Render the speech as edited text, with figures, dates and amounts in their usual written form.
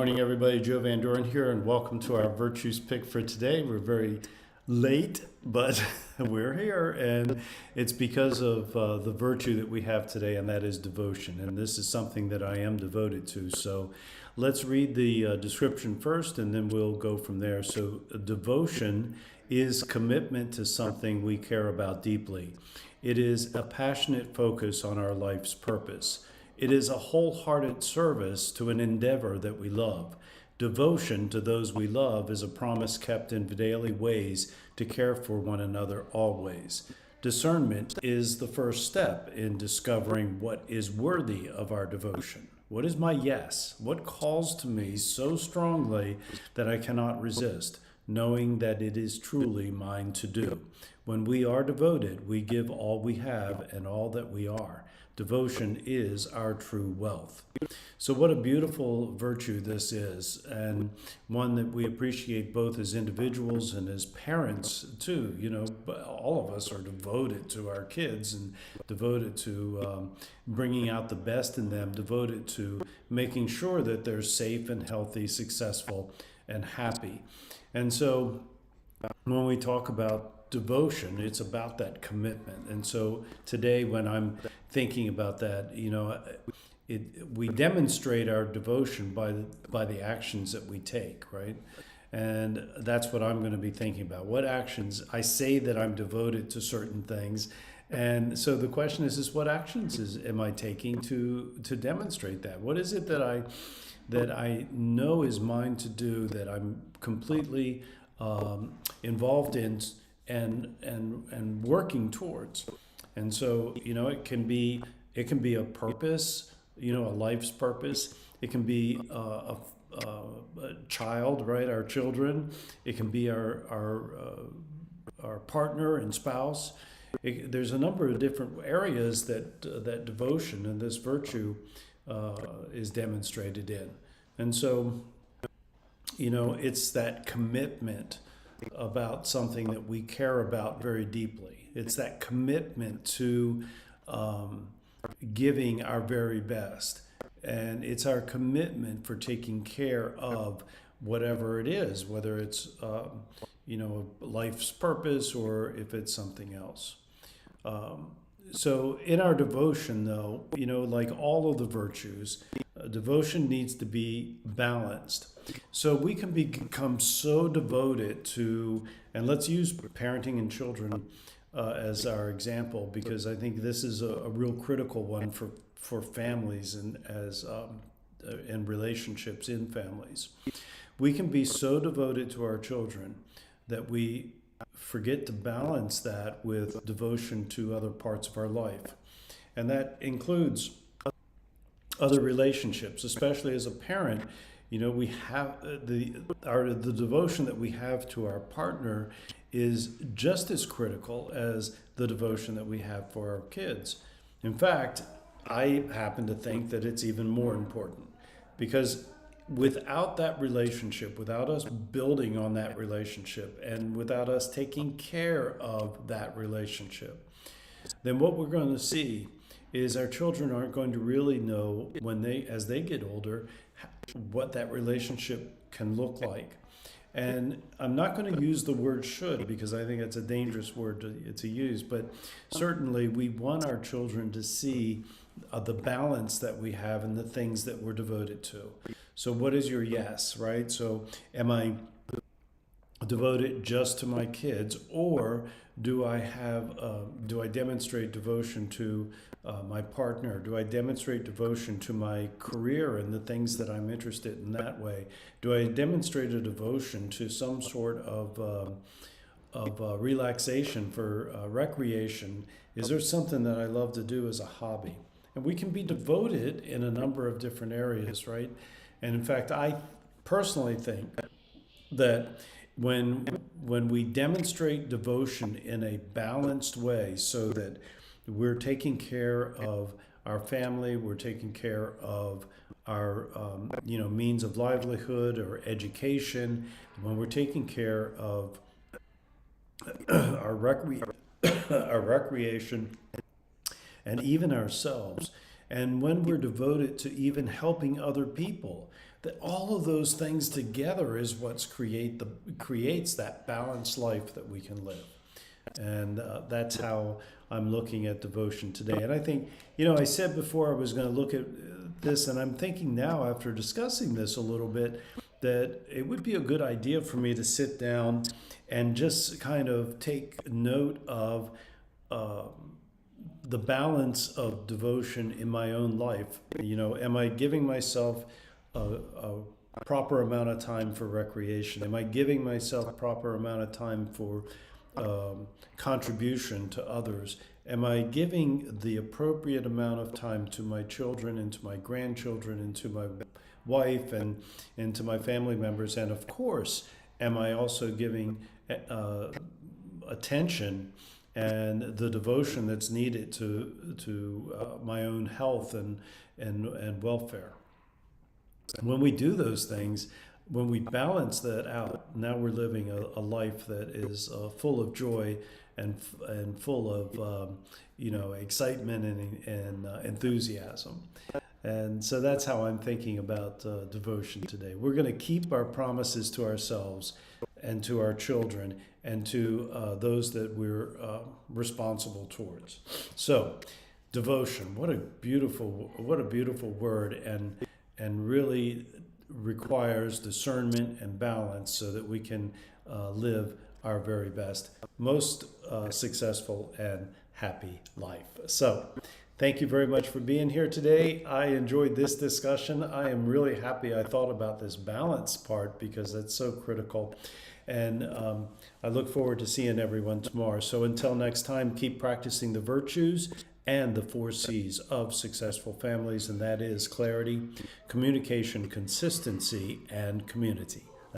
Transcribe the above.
morning, everybody. Joe Van Doren here, and welcome to our Virtues Pick for today. We're very late, but we're here, and it's because of the virtue that we have today, and that is devotion. And this is something that I am devoted to. So let's read the description first, and then we'll go from there. So devotion is commitment to something we care about deeply. It is a passionate focus on our life's purpose. It is a wholehearted service to an endeavor that we love. Devotion to those we love is a promise kept in daily ways to care for one another always. Discernment is the first step in discovering what is worthy of our devotion. What is my yes? What calls to me so strongly that I cannot resist, knowing that it is truly mine to do? When we are devoted, we give all we have and all that we are. Devotion is our true wealth. So what a beautiful virtue this is, and one that we appreciate both as individuals and as parents too. You know, all of us are devoted to our kids and devoted to bringing out the best in them, devoted to making sure that they're safe and healthy, successful and happy. And so when we talk about devotion, it's about that commitment. And so today, when I'm thinking about that, you know, we demonstrate our devotion by the actions that we take, right? And that's what I'm going to be thinking about. What actions? I say that I'm devoted to certain things, and so the question is what actions am I taking to demonstrate that? What is it that I know is mine to do, that I'm completely involved in and working towards? And so, you know, it can be a purpose, you know, a life's purpose. It can be a child, right? Our children. It can be our partner and spouse. There's a number of different areas that devotion and this virtue is demonstrated in. And so, you know, it's that commitment about something that we care about very deeply. It's that commitment to giving our very best. And it's our commitment for taking care of whatever it is, whether it's, you know, life's purpose or if it's something else. So in our devotion, though, you know, like all of the virtues, devotion needs to be balanced. So we can become so devoted to, and let's use parenting and children as our example, because I think this is a real critical one for families and and relationships in families. We can be so devoted to our children that we forget to balance that with devotion to other parts of our life. And that includes other relationships, especially as a parent. You know, we have the devotion that we have to our partner is just as critical as the devotion that we have for our kids. In fact, I happen to think that it's even more important, because without that relationship, without us building on that relationship, and without us taking care of that relationship, then what we're going to see is our children aren't going to really know as they get older, what that relationship can look like. And I'm not going to use the word should, because I think it's a dangerous word to use, but certainly we want our children to see the balance that we have and the things that we're devoted to. So what is your yes, right? So am I devoted just to my kids, or do I demonstrate devotion to my partner? Do I demonstrate devotion to my career and the things that I'm interested in that way? Do I demonstrate a devotion to some sort of relaxation for recreation? Is there something that I love to do as a hobby? And we can be devoted in a number of different areas, right? And in fact, I personally think that when we demonstrate devotion in a balanced way, so that we're taking care of our family, we're taking care of our means of livelihood or education, when we're taking care of our recreation and even ourselves, and when we're devoted to even helping other people, that all of those things together is what's creates that balanced life that we can live. And that's how I'm looking at devotion today. And I think, I said before I was going to look at this, and I'm thinking now after discussing this a little bit, that it would be a good idea for me to sit down and just kind of take note of the balance of devotion in my own life. Am I giving myself a proper amount of time for recreation? Am I giving myself a proper amount of time for contribution to others? Am I giving the appropriate amount of time to my children and to my grandchildren and to my wife and to my family members? And of course, am I also giving attention and the devotion that's needed to my own health and welfare? When we do those things, when we balance that out, now we're living a life that is full of joy and full of excitement and enthusiasm. And so that's how I'm thinking about devotion today. We're going to keep our promises to ourselves and to our children and to those that we're responsible towards. So, devotion, what a beautiful word, and really requires discernment and balance so that we can live our very best, most successful and happy life. So, thank you very much for being here today. I enjoyed this discussion. I am really happy I thought about this balance part because that's so critical. And I look forward to seeing everyone tomorrow. So until next time, keep practicing the virtues and the 4 C's of successful families, and that is clarity, communication, consistency, and community.